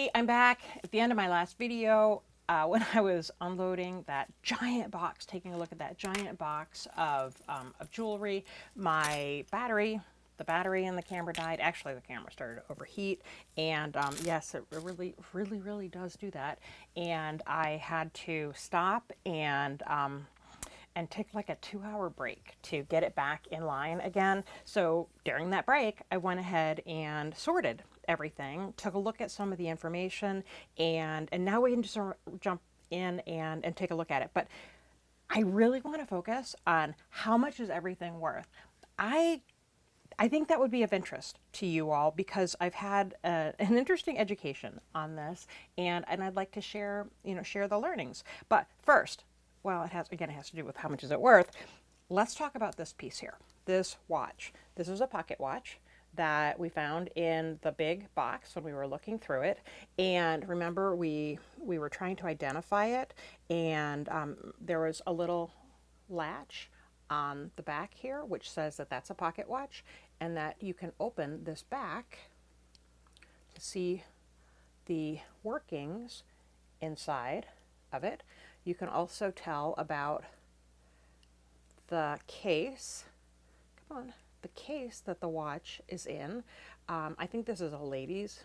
Hey, I'm back at the end of my last video. When I was unloading that giant box, taking a look at that giant box of jewelry, my battery, the battery in the camera died. Actually, the camera started to overheat, and yes, it really does do that. And I had to stop and take like a 2-hour break to get it back in line again. So during that break, I went ahead and sorted everything, took a look at some of the information, and now we can just jump in and take a look at it. But I really want to focus on how much is everything worth. I think that would be of interest to you all because I've had an interesting education on this, and I'd like to share the learnings. But first, well, it has to do with how much is it worth. Let's talk about this piece here, this watch. This is a pocket watch that we found in the big box when we were looking through it. And remember, we were trying to identify it, and there was a little latch on the back here which says that that's a pocket watch, and that you can open this back to see the workings inside of it. You can also tell about the case. Come on, the case that the watch is in. I think this is a lady's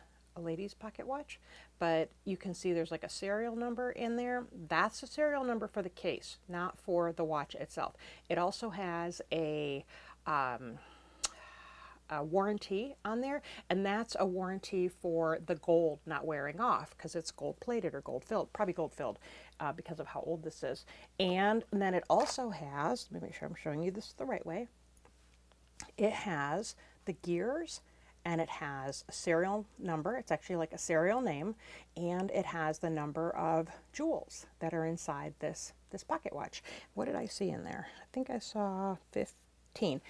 pocket watch, but you can see there's like a serial number in there. That's the serial number for the case, not for the watch itself. It also has a warranty on there, and that's a warranty for the gold not wearing off because it's gold plated or gold filled, probably gold filled because of how old this is. And then it also has, let me make sure I'm showing you this the right way, it has the gears, and it has a serial number. It's actually like a serial name, and it has the number of jewels that are inside this pocket watch. What did I see in there? I think I saw 15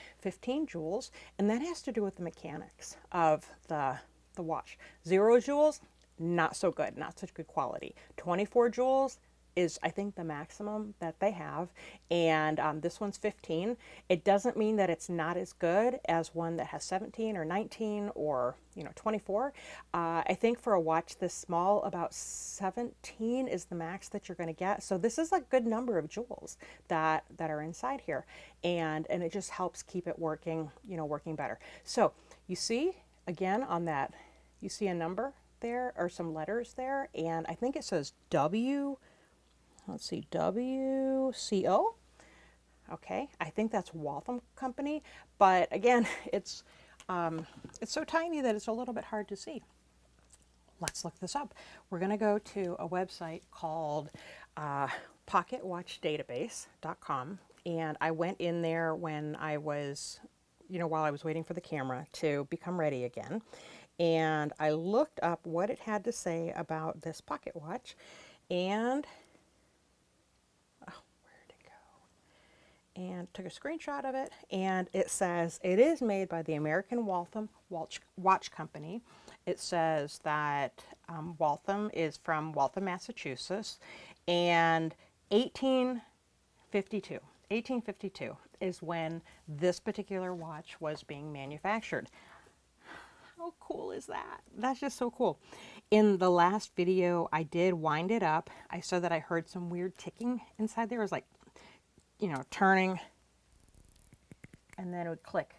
jewels, and that has to do with the mechanics of the watch. 0 jewels, not so good, not such good quality. 24 jewels is, I think, the maximum that they have, and this one's 15. It doesn't mean that it's not as good as one that has 17 or 19 or 24. I think for a watch this small, about 17 is the max that you're going to get. So this is a good number of jewels that are inside here, and it just helps keep it working, working better. So you see again on that, you see a number there or some letters there, and I think it says W. Let's see, WCO. Okay, I think that's Waltham Company, but again, it's so tiny that it's a little bit hard to see. Let's look this up. We're going to go to a website called pocketwatchdatabase.com, and I went in there when I was, while I was waiting for the camera to become ready again, and I looked up what it had to say about this pocket watch, and took a screenshot of it, and it says it is made by the American Waltham Watch Company. It says that Waltham is from Waltham, Massachusetts, and 1852 is when this particular watch was being manufactured. How cool is that? That's just so cool. In the last video, I did wind it up. I saw that I heard some weird ticking inside there. It was like, turning, and then it would click.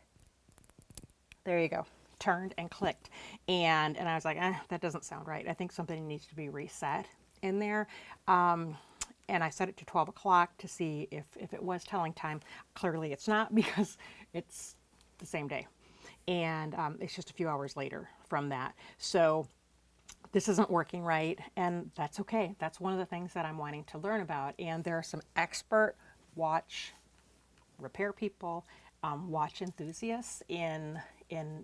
There you go. Turned and clicked. And I was like, that doesn't sound right. I think something needs to be reset in there. And I set it to 12 o'clock to see if it was telling time. Clearly it's not, because it's the same day. And it's just a few hours later from that. So this isn't working right, and that's okay. That's one of the things that I'm wanting to learn about. And there are some expert watch repair people, watch enthusiasts in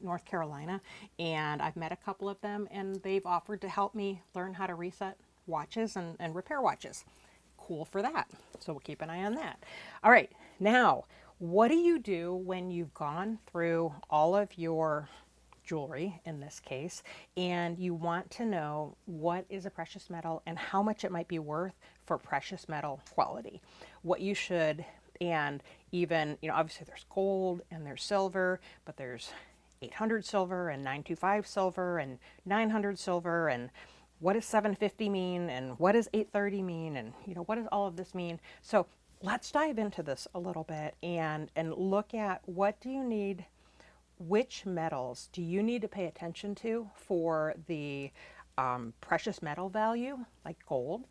North Carolina, and I've met a couple of them, and they've offered to help me learn how to reset watches and repair watches. Cool for that. So we'll keep an eye on that. All right, now what do you do when you've gone through all of your jewelry in this case, and you want to know what is a precious metal and how much it might be worth for precious metal quality? What you should, and even, obviously there's gold and there's silver, but there's 800 silver and 925 silver and 900 silver, and what does 750 mean, and what does 830 mean, and what does all of this mean? So let's dive into this a little bit and look at what do you need, which metals do you need to pay attention to for the precious metal value, like gold?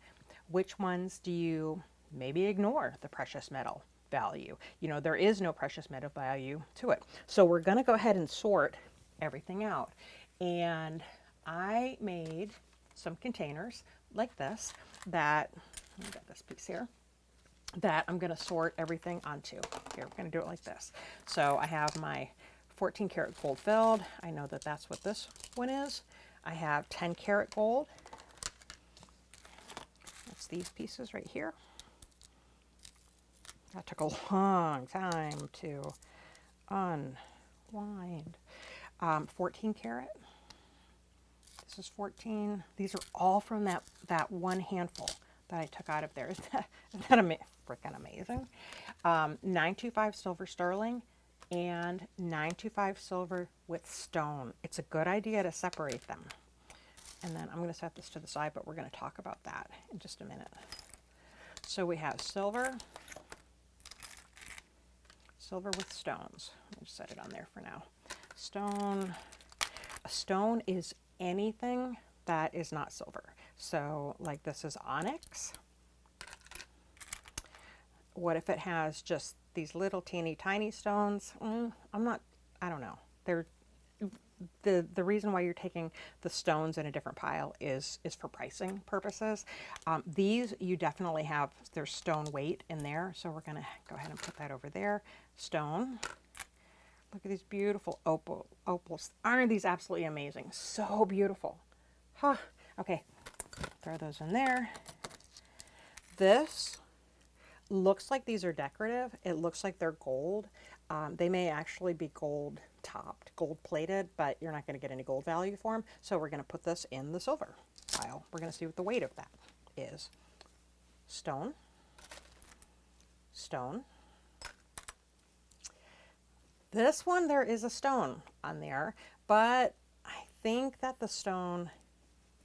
Which ones do you maybe ignore the precious metal value? There is no precious metal value to it. So we're going to go ahead and sort everything out. And I made some containers like this that, I got this piece here, that I'm going to sort everything onto. Here, we're going to do it like this. So I have my 14 karat gold filled. I know that that's what this one is. I have 10 karat gold. That's these pieces right here. That took a long time to unwind. 14 karat. This is 14. These are all from that one handful that I took out of there. Isn't that freaking amazing? 925 silver sterling and 925 silver with stone. It's a good idea to separate them. And then I'm going to set this to the side, but we're going to talk about that in just a minute. So we have silver with stones. Let me just set it on there for now. Stone. A stone is anything that is not silver. So like this is onyx. What if it has just these little teeny tiny stones? I don't know. They're the reason why you're taking the stones in a different pile is for pricing purposes. These you definitely have, there's stone weight in there. So we're going to go ahead and put that over there. Stone. Look at these beautiful opals. Aren't these absolutely amazing? So beautiful. Huh. Okay. Throw those in there. This looks like these are decorative. It looks like they're gold. They may actually be gold topped, gold plated, but you're not going to get any gold value for them. So we're going to put this in the silver pile. We're going to see what the weight of that is. Stone. Stone. This one, there is a stone on there, but I think that the stone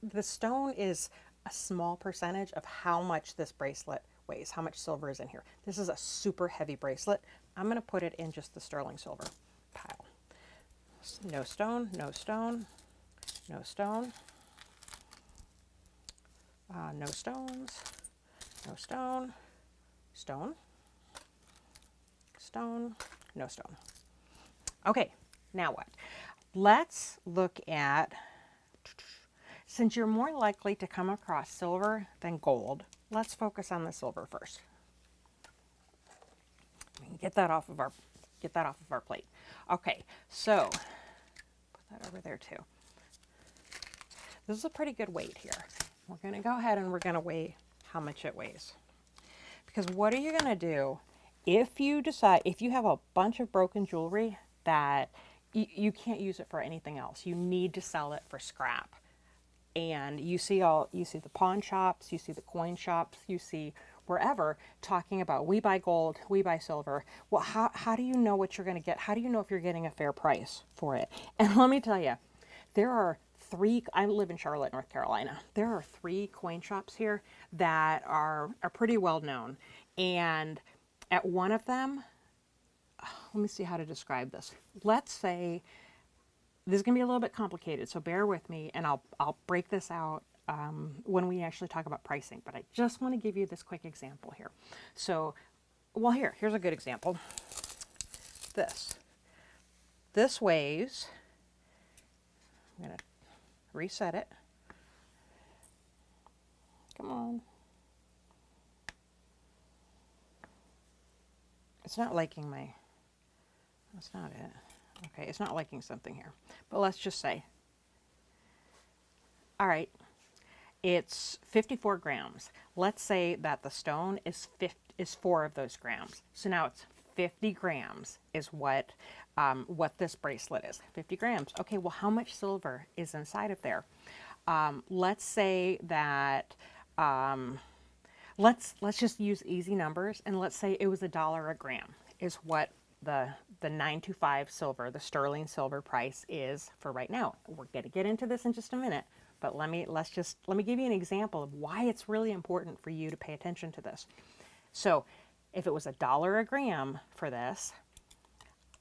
is a small percentage of how much this bracelet weighs, how much silver is in here. This is a super heavy bracelet. I'm going to put it in just the sterling silver pile. No stone, no stone, no stone, no stones, no stone, stone, stone, no stone. Okay, now what? Let's look at, since you're more likely to come across silver than gold, let's focus on the silver first. Get that off of our plate. Okay, so put that over there too. This is a pretty good weight here. We're going to go ahead and we're going to weigh how much it weighs. Because what are you going to do if you decide, if you have a bunch of broken jewelry that you can't use it for anything else, you need to sell it for scrap. And you see the pawn shops, you see the coin shops, you see wherever talking about we buy gold, we buy silver. Well, how do you know what you're going to get? How do you know if you're getting a fair price for it? And let me tell you, there are I live in Charlotte, North Carolina. There are 3 coin shops here that are pretty well known. And at one of them, let me see how to describe this. Let's say, this is going to be a little bit complicated, so bear with me, and I'll break this out when we actually talk about pricing. But I just want to give you this quick example here. So, well, here's a good example. This weighs, I'm going to reset it. Come on. It's not liking that's not it. Okay, it's not liking something here. But let's just say, all right, it's 54 grams. Let's say that the stone is 4 of those grams. So now it's 50 grams is what this bracelet is. 50 grams. Okay, well, how much silver is inside of there? Let's say that, let's just use easy numbers, and let's say it was $1 a gram is what the 925 silver, the sterling silver price is for right now. We're going to get into this in just a minute, but let me give you an example of why it's really important for you to pay attention to this. So if it was $1 a gram for this,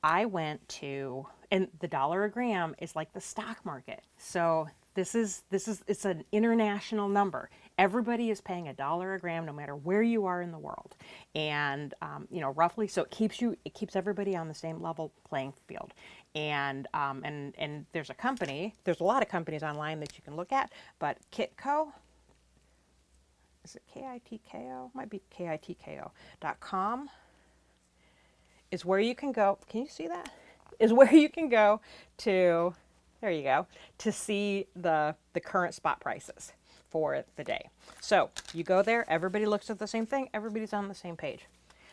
I went to, and the dollar a gram is like the stock market. So it's an international number. Everybody is paying $1 a gram, no matter where you are in the world. And, roughly, so it keeps everybody on the same level playing field. And there's a lot of companies online that you can look at, but Kitco, is it Kitko? Might be kitko.com is where you can go. Can you see that? Is where you can go to, there you go, to see the current spot prices for the day. So you go there, everybody looks at the same thing, everybody's on the same page.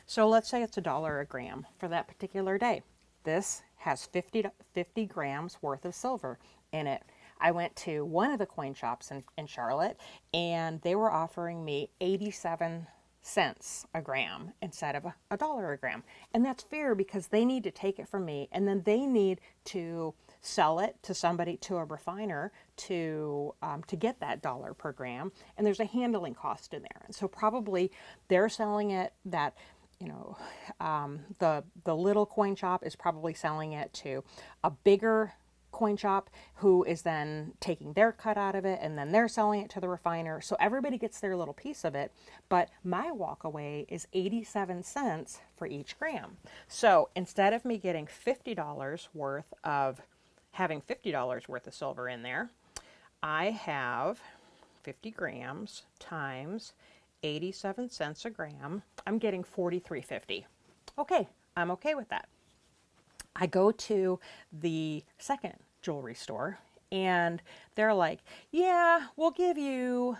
So let's say it's $1 a gram for that particular day. This has 50 grams worth of silver in it. I went to one of the coin shops in Charlotte, and they were offering me 87 cents a gram instead of $1 a gram. And that's fair because they need to take it from me, and then they need to sell it to somebody, to a refiner, to get that dollar per gram. And there's a handling cost in there. And so probably they're selling it that, the little coin shop is probably selling it to a bigger coin shop who is then taking their cut out of it, and then they're selling it to the refiner. So everybody gets their little piece of it, but my walk away is 87 cents for each gram. So instead of me getting $50 worth of silver in there, I have 50 grams times 87 cents a gram. I'm getting $43.50. Okay, I'm okay with that. I go to the second jewelry store, and they're like, yeah, we'll give you,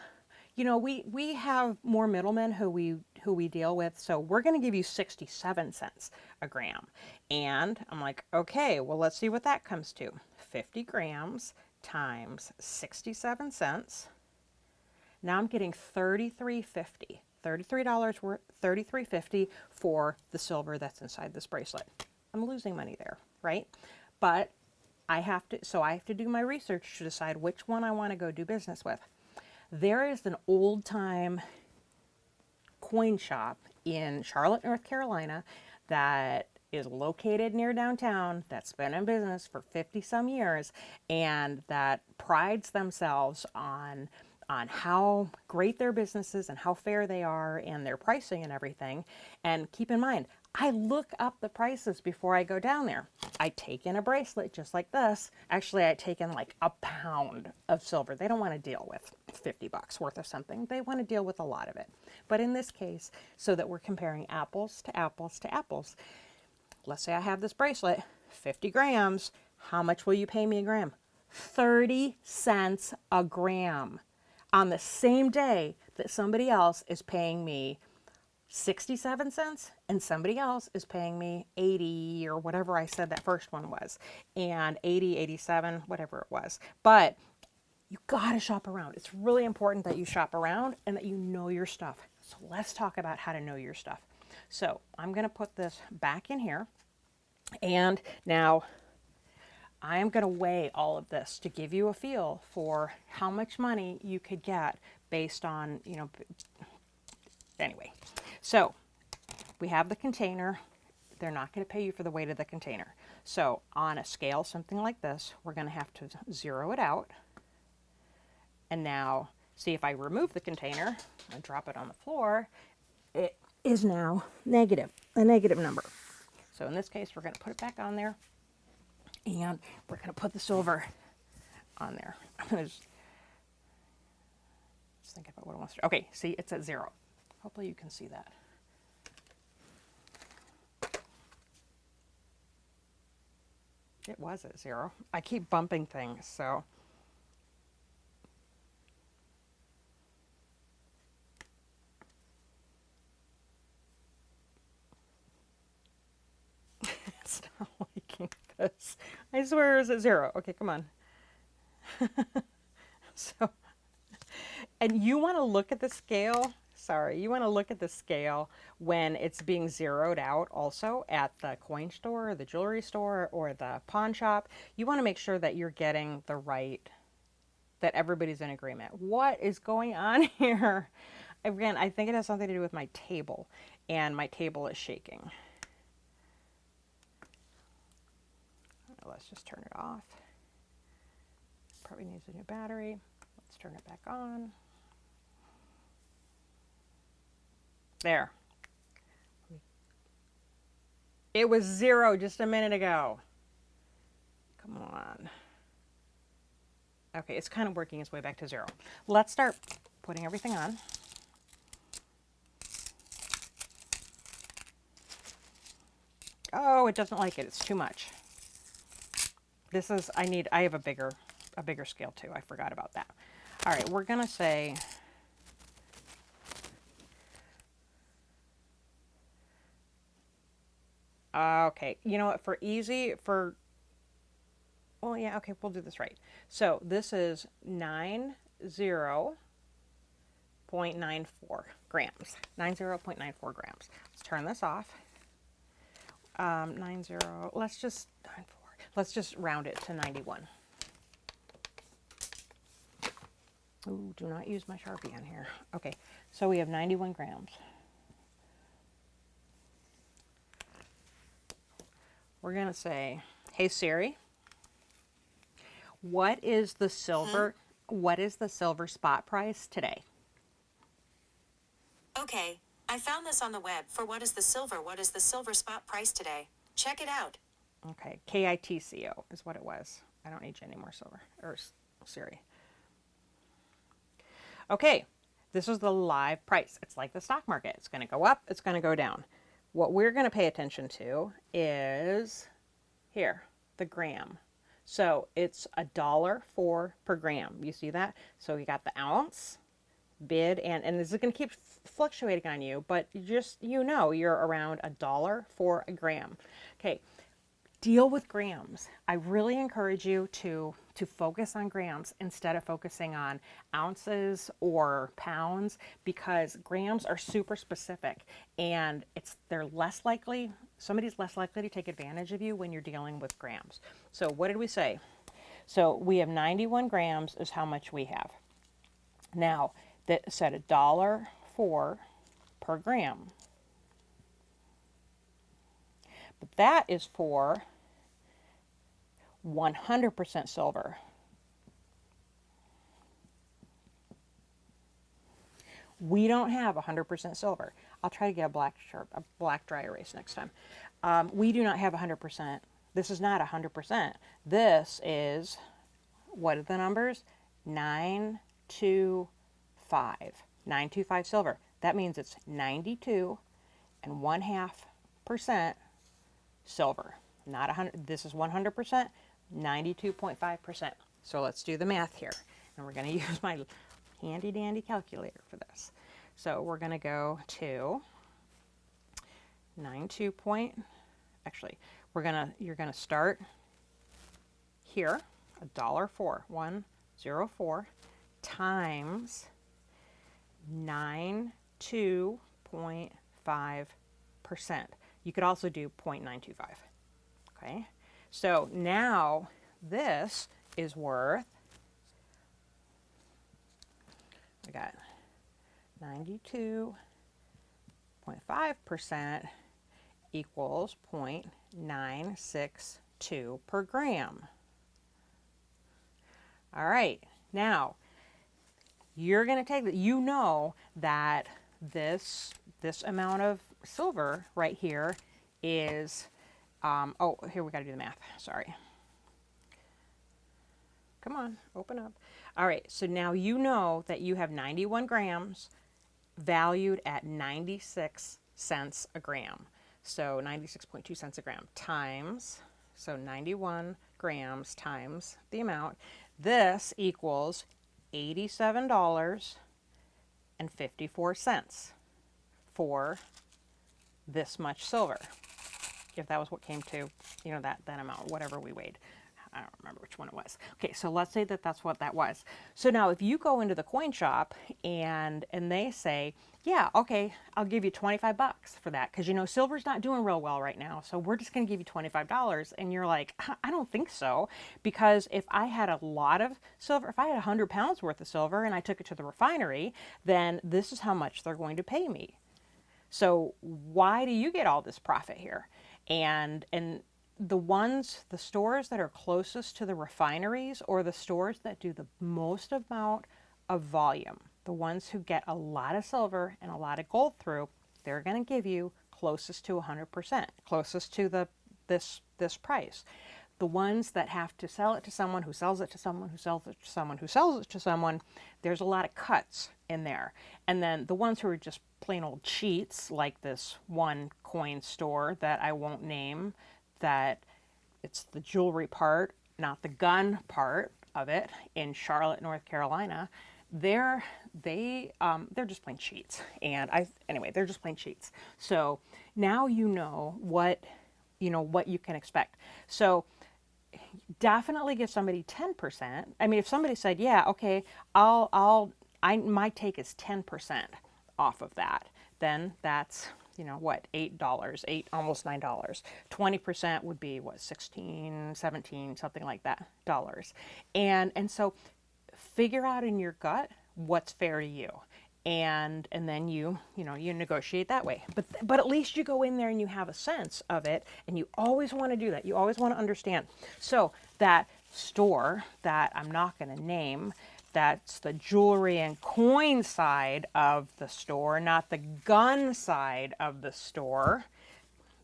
we have more middlemen who we deal with, so we're going to give you 67 cents a gram. And I'm like, okay, well, let's see what that comes to. 50 grams times 67 cents. Now I'm getting $33.50. $33 worth, $33.50 for the silver that's inside this bracelet. I'm losing money there, right? But I have to do my research to decide which one I want to go do business with. There is an old time coin shop in Charlotte, North Carolina that is located near downtown, that's been in business for 50 some years, and that prides themselves on how great their business is and how fair they are and their pricing and everything. And keep in mind, I look up the prices before I go down there. I take in a bracelet just like this. Actually, I take in like a pound of silver. They don't want to deal with $50 worth of something. They want to deal with a lot of it. But in this case, so that we're comparing apples to apples to apples, let's say I have this bracelet, 50 grams. How much will you pay me a gram? 30 cents a gram. On the same day that somebody else is paying me 67 cents and somebody else is paying me 80 or whatever I said that first one was, and 80, 87, whatever it was. But you gotta shop around. It's really important that you shop around and that you know your stuff. So let's talk about how to know your stuff. So I'm gonna put this back in here, and now I am going to weigh all of this to give you a feel for how much money you could get based on, anyway. So we have the container. They're not going to pay you for the weight of the container. So on a scale, something like this, we're going to have to zero it out. And now see, if I remove the container and drop it on the floor, it is now negative, a negative number. So in this case, we're going to put it back on there. And we're going to put the silver on there. I'm going to just think about what I want to do. Okay, see, it's at 0. Hopefully you can see that. It was at 0. I keep bumping things, so. It's not liking this. I swear it's at 0. Okay, come on. So, and you want to look at the scale. Sorry, you want to look at the scale when it's being zeroed out also at the coin store, or the jewelry store, or the pawn shop. You want to make sure that you're getting the right that everybody's in agreement. What is going on here? Again, I think it has something to do with my table, and my table is shaking. Let's just turn it off. Probably needs a new battery. Let's turn it back on. There. It was 0 just a minute ago. Come on. Okay, it's kind of working its way back to 0. Let's start putting everything on. Oh, it doesn't like it. It's too much. This is, I have a bigger scale too. I forgot about that. All right, we're going to say, okay, you know what, well, yeah, okay, we'll do this right. So this is 90.94 grams. 90.94 grams. Let's turn this off. 90, let's just round it to 91. Ooh, do not use my Sharpie on here. Okay, so we have 91 grams. We're going to say, hey Siri, what is the silver spot price today? Okay, I found this on the web for what is the silver spot price today. Check it out. Okay, KITCO is what it was. I don't need you anymore, silver, or Siri. Okay, this is the live price. It's like the stock market. It's going to go up, it's going to go down. What we're going to pay attention to is here, the gram. So it's $1.04 per gram. You see that? So you got the ounce, bid, and this is going to keep fluctuating on you, but just, you know, you're around $1 for a gram. Okay, deal with grams. I really encourage you to focus on grams instead of focusing on ounces or pounds, because grams are super specific, and somebody's less likely to take advantage of you when you're dealing with grams. So what did we say? So we have 91 grams is how much we have. Now, that said $1.04 per gram. But that is for 100% silver. We don't have 100% silver. I'll try to get a black dry erase next time. We do not have 100%. This is not 100%. This is, what are the numbers? 925. 925 silver. That means it's 92.5% silver. Not 100. This is 100%. 92.5%. So let's do the math here. And we're going to use my handy dandy calculator for this. So we're going to go to 92 point, actually, you're going to start here, $1.04, 104 times 92.5%. You could also do 0.925. Okay. So now this is worth, we got 92.5% equals 0.962 per gram. All right, now you're going to take that. You know that this amount of silver right here is, oh, here we got to do the math. Sorry. Come on, open up. All right, so now you know that you have 91 grams valued at 96 cents a gram. So 96.2 cents a gram times, so 91 grams times the amount. This equals $87.54 for this much silver. If that was what came to, you know, that amount, whatever we weighed. I don't remember which one it was. Okay, so let's say that that's what that was. So now if you go into the coin shop and they say, yeah, okay, I'll give you 25 bucks for that because, you know, silver's not doing real well right now. So we're just going to give you $25. And you're like, I don't think so. Because if I had a lot of silver, if I had 100 pounds worth of silver and I took it to the refinery, then this is how much they're going to pay me. So why do you get all this profit here? And the stores that are closest to the refineries, or the stores that do the most amount of volume, the ones who get a lot of silver and a lot of gold through, they're going to give you closest to 100%, closest to this price. The ones that have to sell it to someone who sells it to someone who sells it to someone who sells it to someone, there's a lot of cuts in there. And then the ones who are just plain old cheats, like this one coin store that I won't name, that it's the jewelry part, not the gun part of it, in Charlotte, North Carolina. They're just plain cheats. Anyway, they're just plain cheats. So now you know what you can expect. So definitely give somebody 10%. I mean, if somebody said, yeah, okay, my take is 10% off of that, then that's, what, $8, almost $9. 20% would be what, 16, 17, something like that, dollars. And so figure out in your gut what's fair to you. And then you negotiate that way. But at least you go in there and you have a sense of it, and you always want to do that. You always want to understand. So that store that I'm not going to name, that's the jewelry and coin side of the store, not the gun side of the store.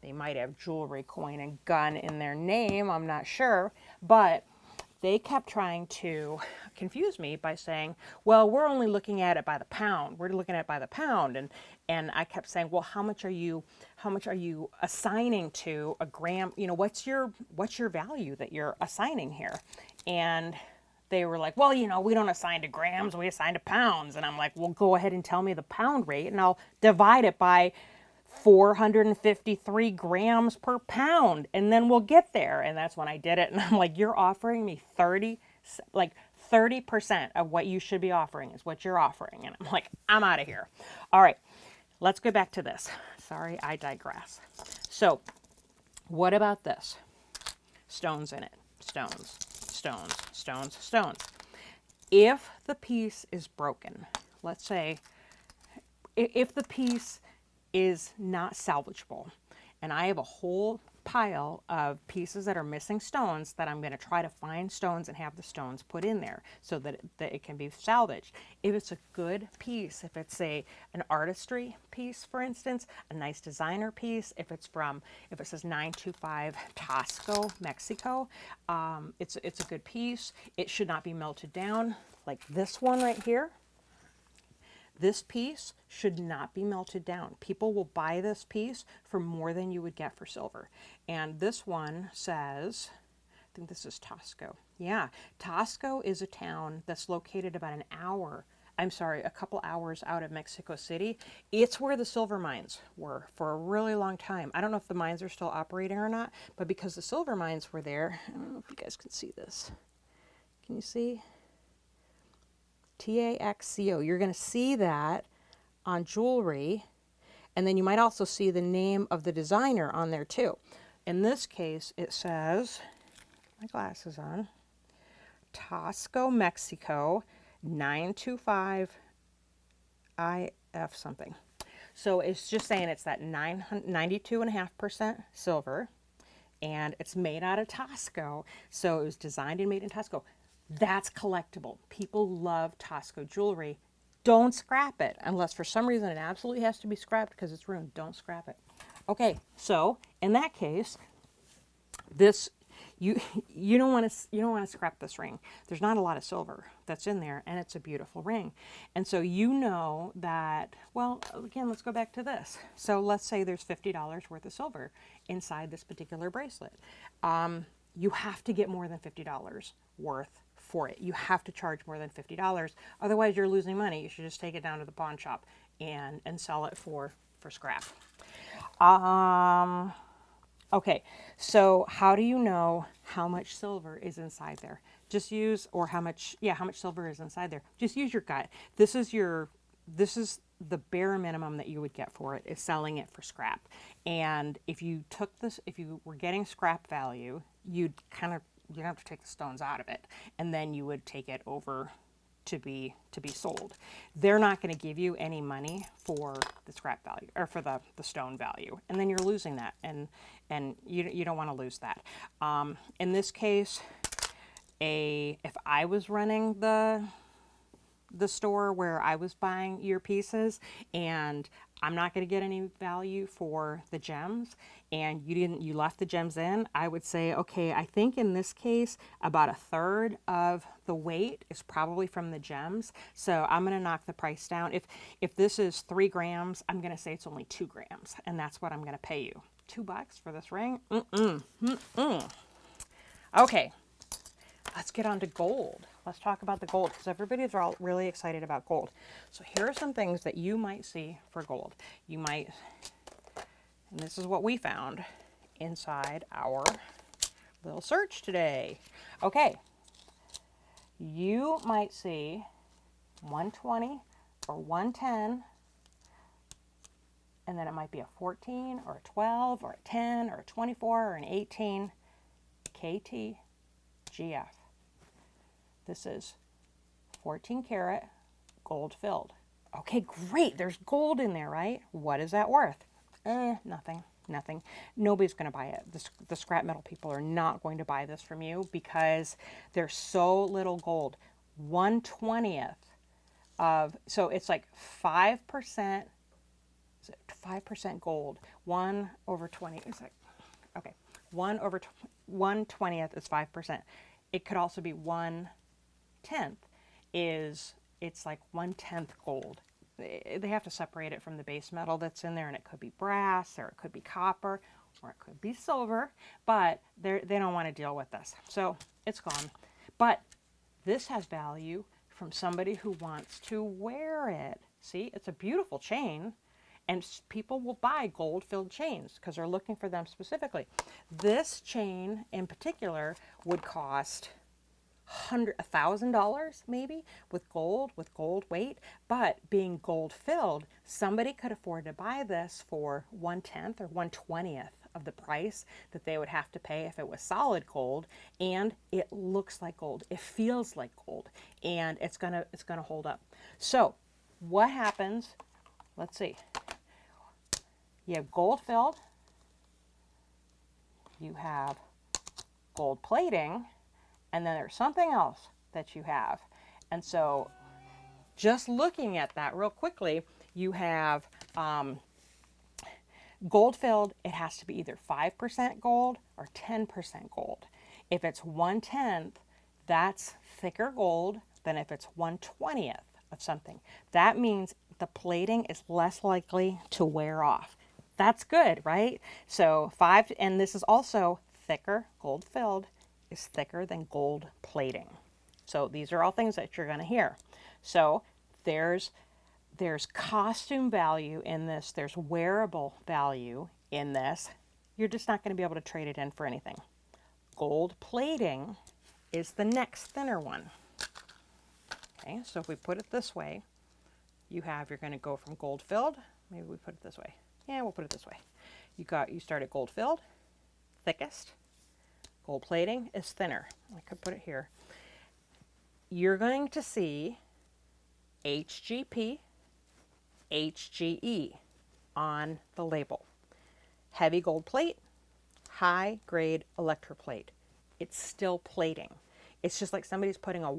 They might have jewelry, coin, and gun in their name, I'm not sure, but they kept trying to confuse me by saying, well, we're only looking at it by the pound. We're looking at it by the pound. And I kept saying, well, how much are you assigning to a gram? What's your value that you're assigning here? And they were like, well, we don't assign to grams, we assign to pounds. And I'm like, well, go ahead and tell me the pound rate and I'll divide it by 453 grams per pound, and then we'll get there. And that's when I did it. And I'm like, you're offering me 30% of what you should be offering is what you're offering. And I'm like, I'm out of here. All right, let's go back to this. Sorry, I digress. So what about this? Stones in it. Stones, stones, stones, stones. If the piece is broken, let's say, if the piece is not salvageable, and I have a whole pile of pieces that are missing stones that I'm going to try to find stones and have the stones put in there so that it can be salvaged. If it's a good piece, if it's an artistry piece, for instance, a nice designer piece, if it says 925 Tasco, Mexico, it's a good piece. It should not be melted down like this one right here. This piece should not be melted down. People will buy this piece for more than you would get for silver. And this one says, I think this is Tasco. Yeah, Tasco is a town that's located about a couple hours out of Mexico City. It's where the silver mines were for a really long time. I don't know if the mines are still operating or not, but because the silver mines were there, I don't know if you guys can see this. Can you see? Taxco. You're going to see that on jewelry, and then you might also see the name of the designer on there too. In this case, it says, my glasses on, Tasco, Mexico, 925 IF something. So it's just saying it's that 92.5% silver, and it's made out of Tasco. So it was designed and made in Tasco. That's collectible. People love Tasco jewelry. Don't scrap it unless for some reason it absolutely has to be scrapped because it's ruined. Don't scrap it. Okay, so in that case, this you don't want to scrap this ring. There's not a lot of silver that's in there, and it's a beautiful ring. And so you know that, well, again, let's go back to this. So let's say there's $50 worth of silver inside this particular bracelet. You have to get more than $50 worth for it. You have to charge more than $50. Otherwise, you're losing money. You should just take it down to the pawn shop and sell it for scrap. Okay, so how do you know how much silver is inside there? Just use, or how much silver is inside there. Just use your gut. This is the bare minimum that you would get for it, is selling it for scrap. And if you took this, if you were getting scrap value, you'd have to take the stones out of it, and then you would take it over to be sold. They're not going to give you any money for the scrap value, or for the stone value, and then you're losing that, and you don't want to lose that. In this case, if I was running the store where I was buying earpieces, and I'm not going to get any value for the gems, and you left the gems in, I would say, okay, I think in this case about a third of the weight is probably from the gems, so I'm going to knock the price down. If this is 3 grams, I'm going to say it's only 2 grams, and that's what I'm going to pay you. $2 for this ring? Okay, let's get on to gold. Let's talk about the gold, because everybody's all really excited about gold. So here are some things that you might see for gold. You might, and this is what we found inside our little search today. Okay, you might see 120 or 110, and then it might be a 14 or a 12 or a 10 or a 24 or an 18 KTGF. This is 14 karat gold filled. Okay, great. There's gold in there, right? What is that worth? Nothing. Nobody's going to buy it. The scrap metal people are not going to buy this from you because there's so little gold. 1/20th of, so it's like 5%, is it 5% gold? 1/20, is like, okay, 1/20th is 5%. It could also be 1/10, it's like 1/10 gold. They have to separate it from the base metal that's in there, and it could be brass, or it could be copper, or it could be silver, but they don't want to deal with this, so it's gone. But this has value from somebody who wants to wear it. See, it's a beautiful chain, and people will buy gold-filled chains because they're looking for them specifically. This chain in particular would cost $1,000 maybe with gold weight, but being gold filled, somebody could afford to buy this for 1/10 or 1/20th of the price that they would have to pay if it was solid gold, and it looks like gold, it feels like gold, and it's gonna hold up. So what happens, let's see, you have gold filled, you have gold plating, and then there's something else that you have. And so just looking at that real quickly, you have gold filled, it has to be either 5% gold or 10% gold. If it's 1/10, that's thicker gold than if it's 1/20th of something. That means the plating is less likely to wear off. That's good, right? So and this is also thicker, gold filled is thicker than gold plating. So these are all things that you're going to hear. So there's costume value in this. There's wearable value in this. You're just not going to be able to trade it in for anything. Gold plating is the next thinner one. Okay, so if we put it this way, you're going to go from gold filled. Maybe we put it this way. Yeah, we'll put it this way. You start at gold filled, thickest. Gold plating is thinner. I could put it here. You're going to see HGP, HGE on the label. Heavy gold plate, high grade electroplate. It's still plating. It's just like somebody's putting a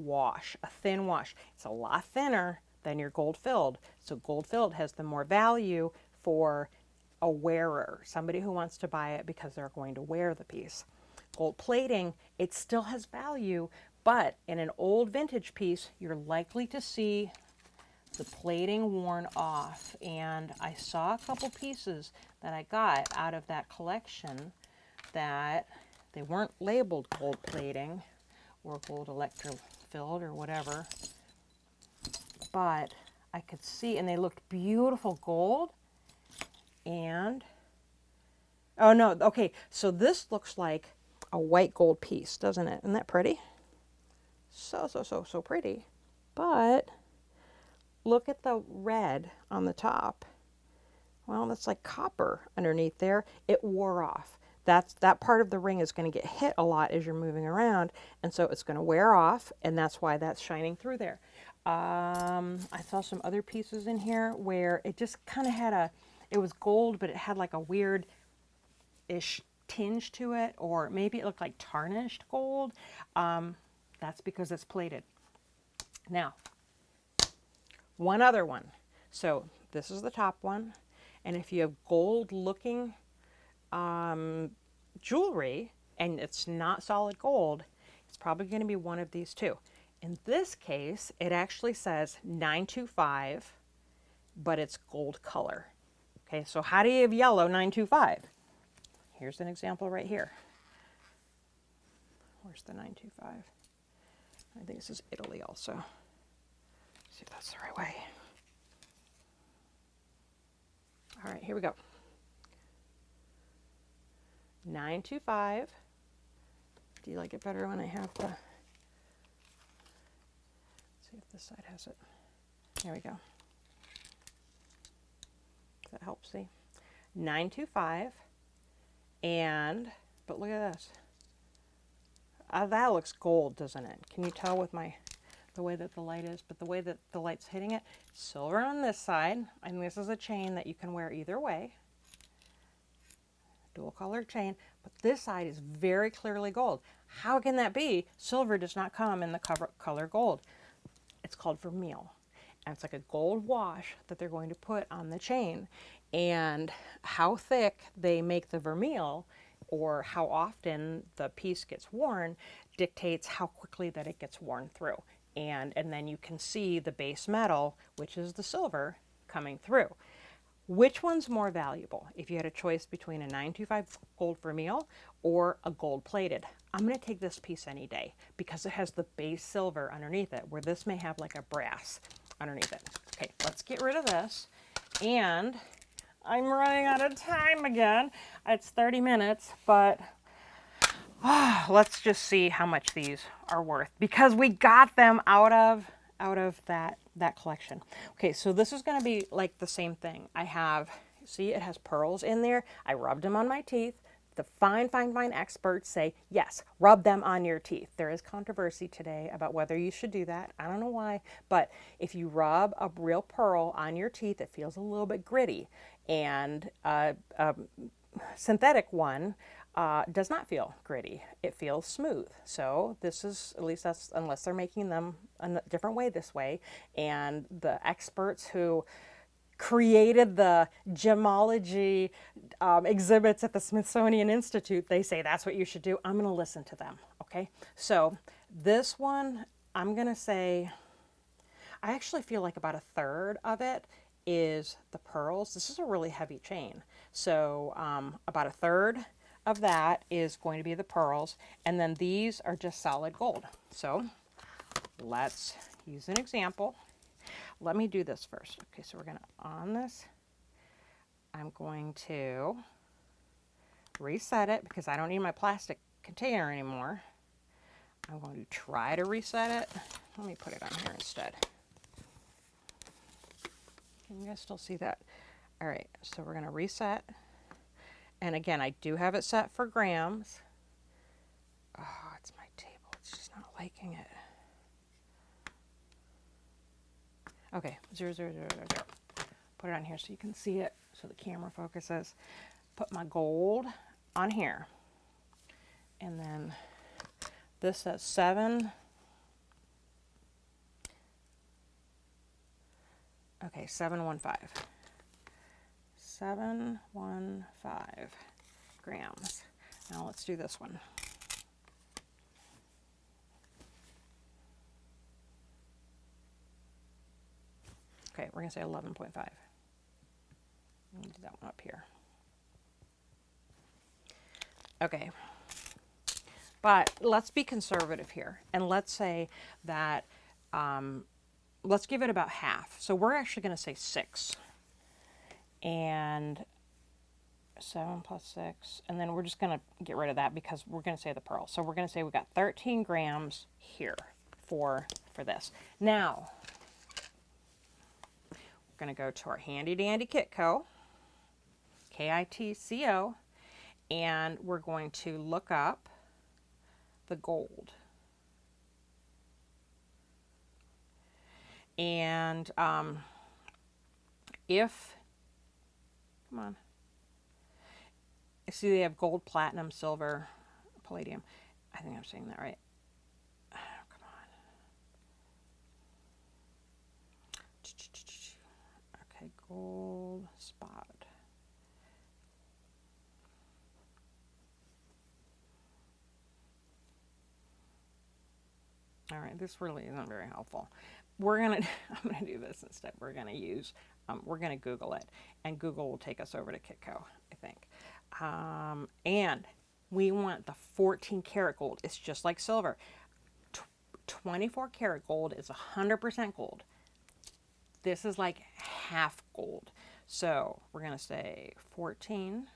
thin wash. It's a lot thinner than your gold filled. So gold filled has the more value for a wearer, somebody who wants to buy it because they're going to wear the piece. Gold plating, it still has value, but in an old vintage piece, you're likely to see the plating worn off. And I saw a couple pieces that I got out of that collection that they weren't labeled gold plating or gold electrofilled or whatever, but I could see, and they looked beautiful gold, and Oh no, okay, so this looks like a white gold piece, doesn't it? Isn't that pretty? So pretty. But look at the red on the top. Well, that's like copper underneath there. It wore off. That part of the ring is going to get hit a lot as you're moving around, and so it's going to wear off, and that's why that's shining through there. I saw some other pieces in here where it just kind of had it was gold, but it had like a weird-ish tinge to it, or maybe it looked like tarnished gold. That's because it's plated. Now, one other one. So this is the top one. And if you have gold looking jewelry and it's not solid gold, it's probably going to be one of these two. In this case, it actually says 925, but it's gold color. Okay, so how do you have yellow 925? Here's an example right here. Where's the 925? I think this is Italy also. Let's see if that's the right way. All right, here we go. 925. Do you like it better when I have the... Let's see if this side has it. There we go. Does that help see? 925. And, but look at this. That looks gold, doesn't it? Can you tell with the way that the light is, but the way that the light's hitting it? Silver on this side, and this is a chain that you can wear either way. Dual colored chain, but this side is very clearly gold. How can that be? Silver does not come in the color gold. It's called vermeil. And it's like a gold wash that they're going to put on the chain. And how thick they make the vermeil, or how often the piece gets worn, dictates how quickly that it gets worn through. And then you can see the base metal, which is the silver, coming through. Which one's more valuable if you had a choice between a 925 gold vermeil or a gold plated? I'm going to take this piece any day because it has the base silver underneath it, where this may have like a brass underneath it. Okay, let's get rid of this. And I'm running out of time again. It's 30 minutes, but let's just see how much these are worth, because we got them out of that collection. Okay, so this is going to be like the same thing. I have, see, it has pearls in there. I rubbed them on my teeth. The fine experts say, yes, rub them on your teeth. There is controversy today about whether you should do that. I don't know why, but if you rub a real pearl on your teeth, it feels a little bit gritty. And a synthetic one does not feel gritty. It feels smooth. So this is, at least that's, unless they're making them a different way this way. And the experts who created the gemology exhibits at the Smithsonian Institute, they say that's what you should do. I'm going to listen to them. Okay. So this one, I'm going to say, I actually feel like about a third of it is the pearls. This is a really heavy chain. So about a third of that is going to be the pearls. And then these are just solid gold. So let's use an example. Let me do this first. Okay, so we're going to, on this, I'm going to reset it because I don't need my plastic container anymore. I'm going to try to reset it. Let me put it on here instead. Can you guys still see that? All right, so we're going to reset. And again, I do have it set for grams. Oh, it's my table. It's just not liking it. Okay, 0, 0, 0, 0, 0. Put it on here so you can see it, so the camera focuses. Put my gold on here. And then this says 7. Okay, 715. 715 grams. Now let's do this one. Okay, we're going to say 11.5. Let me do that one up here. Okay. But let's be conservative here. And let's say that, let's give it about half. So we're actually going to say 6. And 7 plus 6, and then we're just going to get rid of that because we're going to say the pearl. So we're going to say we got 13 grams here for this. Now, we're going to go to our handy dandy Kitco, Kitco, and we're going to look up the gold. And if, come on, see they have gold, platinum, silver, palladium. I think I'm saying that right. Oh, come on. Okay, gold spot. All right, this really isn't very helpful. I'm gonna do this instead. We're gonna Google it, and Google will take us over to Kitco, I think. And we want the 14 karat gold. It's just like silver. 24 karat gold is 100% gold. This is like half gold. So we're gonna say 14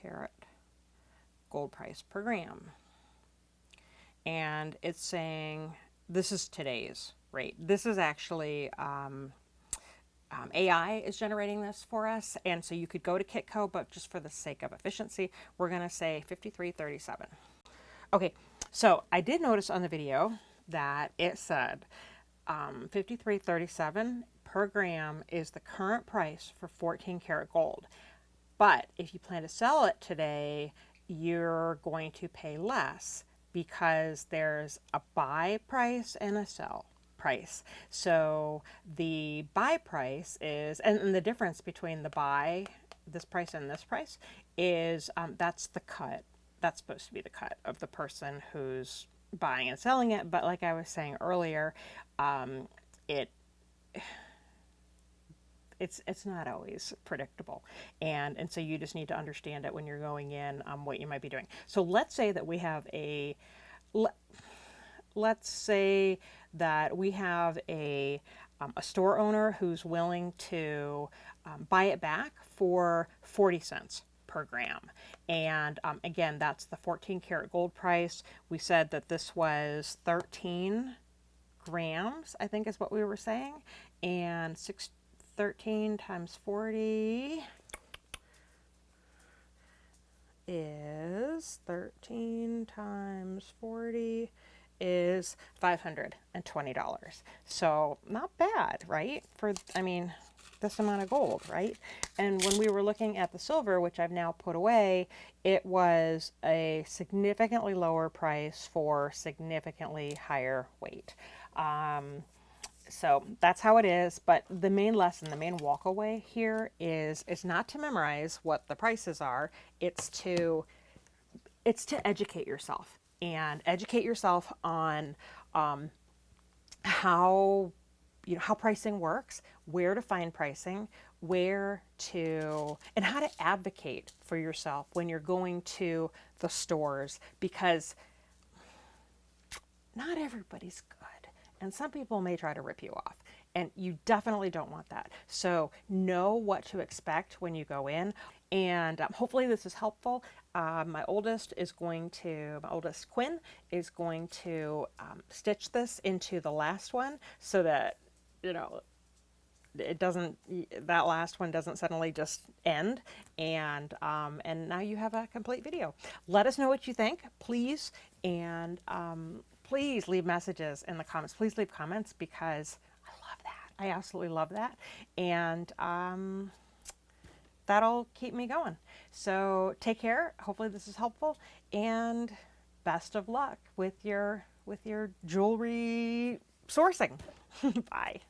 karat gold price per gram. And it's saying, this is today's rate. This is actually, AI is generating this for us. And so you could go to Kitco, but just for the sake of efficiency, we're going to say 53.37. Okay, so I did notice on the video that it said 53.37 per gram is the current price for 14 karat gold. But if you plan to sell it today, you're going to pay less, because there's a buy price and a sell price. So the buy price is, and the difference between the buy, this price and this price, is that's the cut. That's supposed to be the cut of the person who's buying and selling it. But like I was saying earlier, it's not always predictable. And so you just need to understand it when you're going in, what you might be doing. So let's say that we have a store owner who's willing to buy it back for 40 cents per gram. And again, that's the 14 karat gold price. We said that this was 13 grams, I think is what we were saying. And 13 times 40 is $520. So not bad, right? For, I mean, this amount of gold, right? And when we were looking at the silver, which I've now put away, it was a significantly lower price for significantly higher weight. So that's how it is. But the main lesson, the main walk away here is not to memorize what the prices are. It's to educate yourself, and educate yourself on how pricing works, where to find pricing, and how to advocate for yourself when you're going to the stores, because not everybody's good. And some people may try to rip you off, and you definitely don't want that. So know what to expect when you go in, and hopefully this is helpful. My oldest Quinn, is going to stitch this into the last one so that, that last one doesn't suddenly just end. And now you have a complete video. Let us know what you think, please. And please leave messages in the comments. Please leave comments, because I love that. I absolutely love that. And that'll keep me going. So take care. Hopefully this is helpful, and best of luck with your jewelry sourcing. Bye.